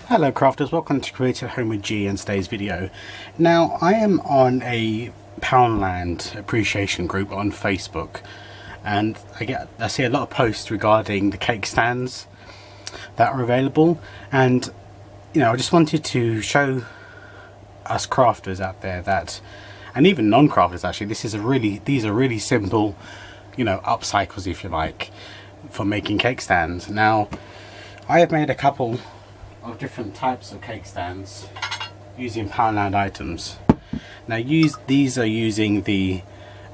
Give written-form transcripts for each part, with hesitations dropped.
Hello crafters, welcome to Creative Home with G and today's video. Now I am on a Poundland appreciation group on Facebook, and I see a lot of posts regarding the cake stands that are available, and I just wanted to show us crafters out there that, and even non-crafters actually, these are really simple, upcycles if you like, for making cake stands. Now I have made a couple of different types of cake stands using Poundland items. Now these are using the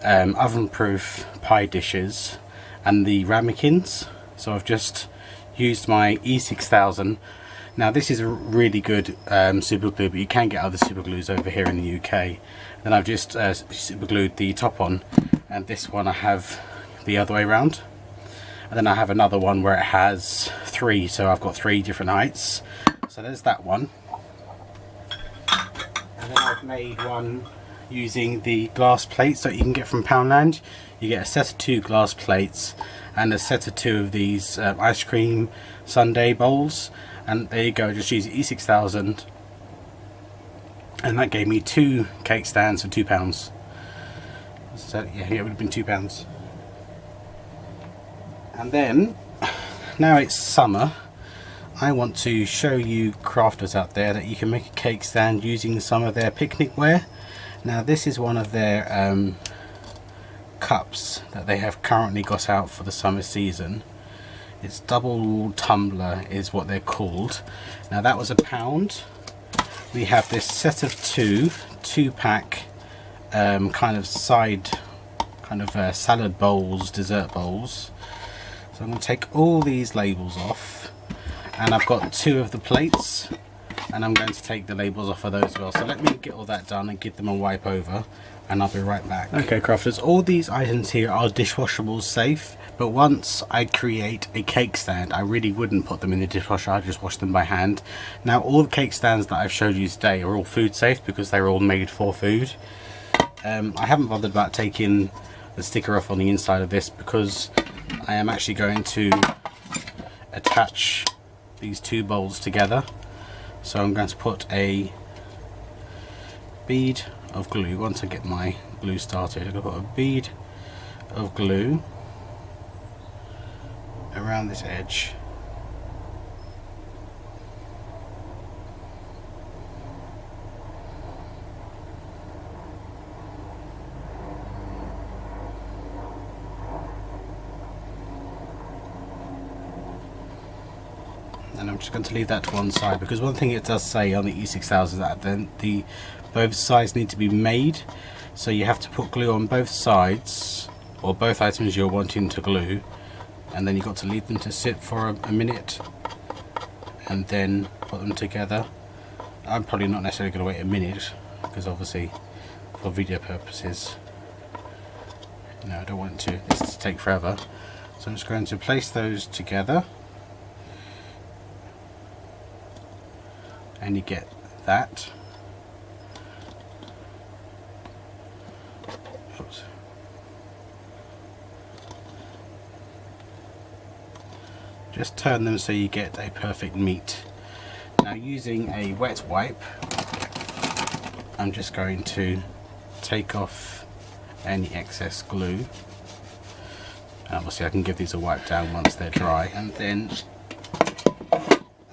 oven-proof pie dishes and the ramekins. So I've just used my E6000. Now this is a really good super glue, but you can get other super glues over here in the UK. Then I've just super glued the top on, and this one I have the other way around. And then I have another one where it has three, so I've got three different heights. So there's that one. And then I've made one using the glass plates that you can get from Poundland. You get a set of 2 glass plates and a set of 2 of these ice cream sundae bowls. And there you go, just use E6000. And that gave me 2 cake stands for £2. So yeah, it would have been £2. And then, now it's summer, I want to show you crafters out there that you can make a cake stand using some of their picnic ware. Now this is one of their cups that they have currently got out for the summer season. It's double tumbler is what they're called. Now that was £1. We have this set of 2-pack kind of salad bowls, dessert bowls. So I'm going to take all these labels off, and I've got 2 of the plates, and I'm going to take the labels off of those as well. So let me get all that done and give them a wipe over, and I'll be right back. Okay crafters, all these items here are dishwashable safe, but once I create a cake stand I really wouldn't put them in the dishwasher, I'd just wash them by hand. Now all the cake stands that I've showed you today are all food safe because they're all made for food. I haven't bothered about taking the sticker off on the inside of this because I am actually going to attach these 2 bowls together. So I'm going to put a bead of glue. Once I get my glue started, I'm going to put a bead of glue around this edge. And I'm just going to leave that to one side, because one thing it does say on the E6000 is that then both sides need to be made, so you have to put glue on both sides or both items you're wanting to glue, and then you've got to leave them to sit for a minute and then put them together. I'm probably not necessarily going to wait a minute because obviously for video purposes I don't want this to take forever. So I'm just going to place those together, and you get that. Oops. Just turn them so you get a perfect meet. Now using a wet wipe, I'm just going to take off any excess glue. Obviously I can give these a wipe down once they're dry, and then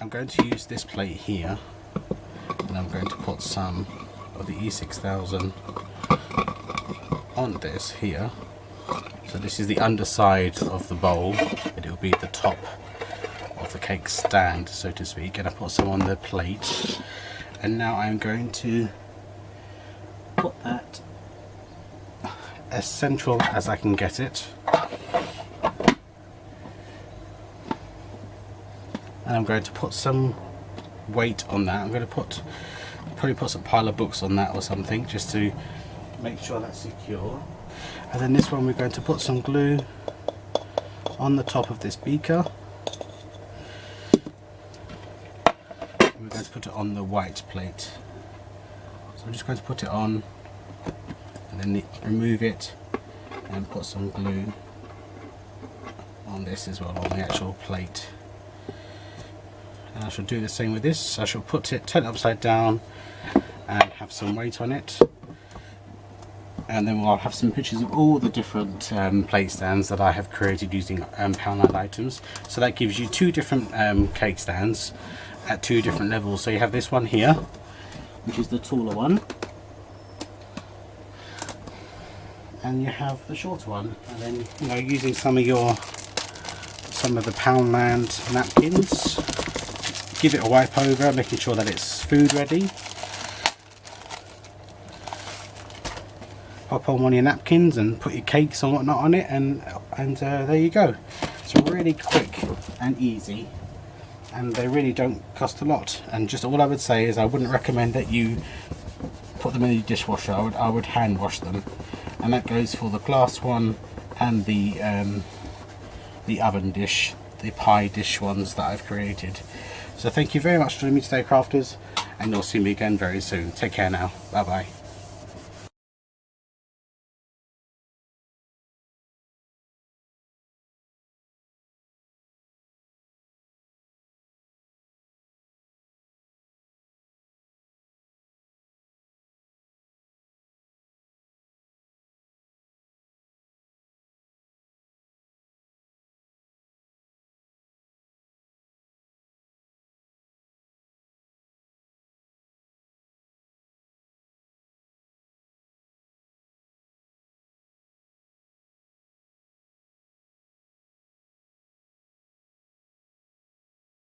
I'm going to use this plate here, and I'm going to put some of the E6000 on this here. So this is the underside of the bowl, but it will be the top of the cake stand, so to speak, and I put some on the plate. And now I'm going to put that as central as I can get it, and I'm going to put some weight on that. I'm going to probably put some pile of books on that or something, just to make sure that's secure. And then this one we're going to put some glue on the top of this beaker. We're going to put it on the white plate. So I'm just going to put it on, and then remove it and put some glue on this as well, on the actual plate. And I shall do the same with this. I shall turn it upside down and have some weight on it. And then I'll have some pictures of all the different plate stands that I have created using Poundland items. So that gives you two different cake stands at two different levels. So you have this one here, which is the taller one, and you have the shorter one. And then, you know, using some of the Poundland napkins, give it a wipe over, making sure that it's food ready. Pop on one of your napkins and put your cakes and whatnot on it, and there you go. It's really quick and easy, and they really don't cost a lot. And just all I would say is I wouldn't recommend that you put them in the dishwasher. I would hand wash them, and that goes for the glass one and the oven dish, the pie dish ones that I've created. So thank you very much for joining me today, crafters, and you'll see me again very soon. Take care now. Bye bye.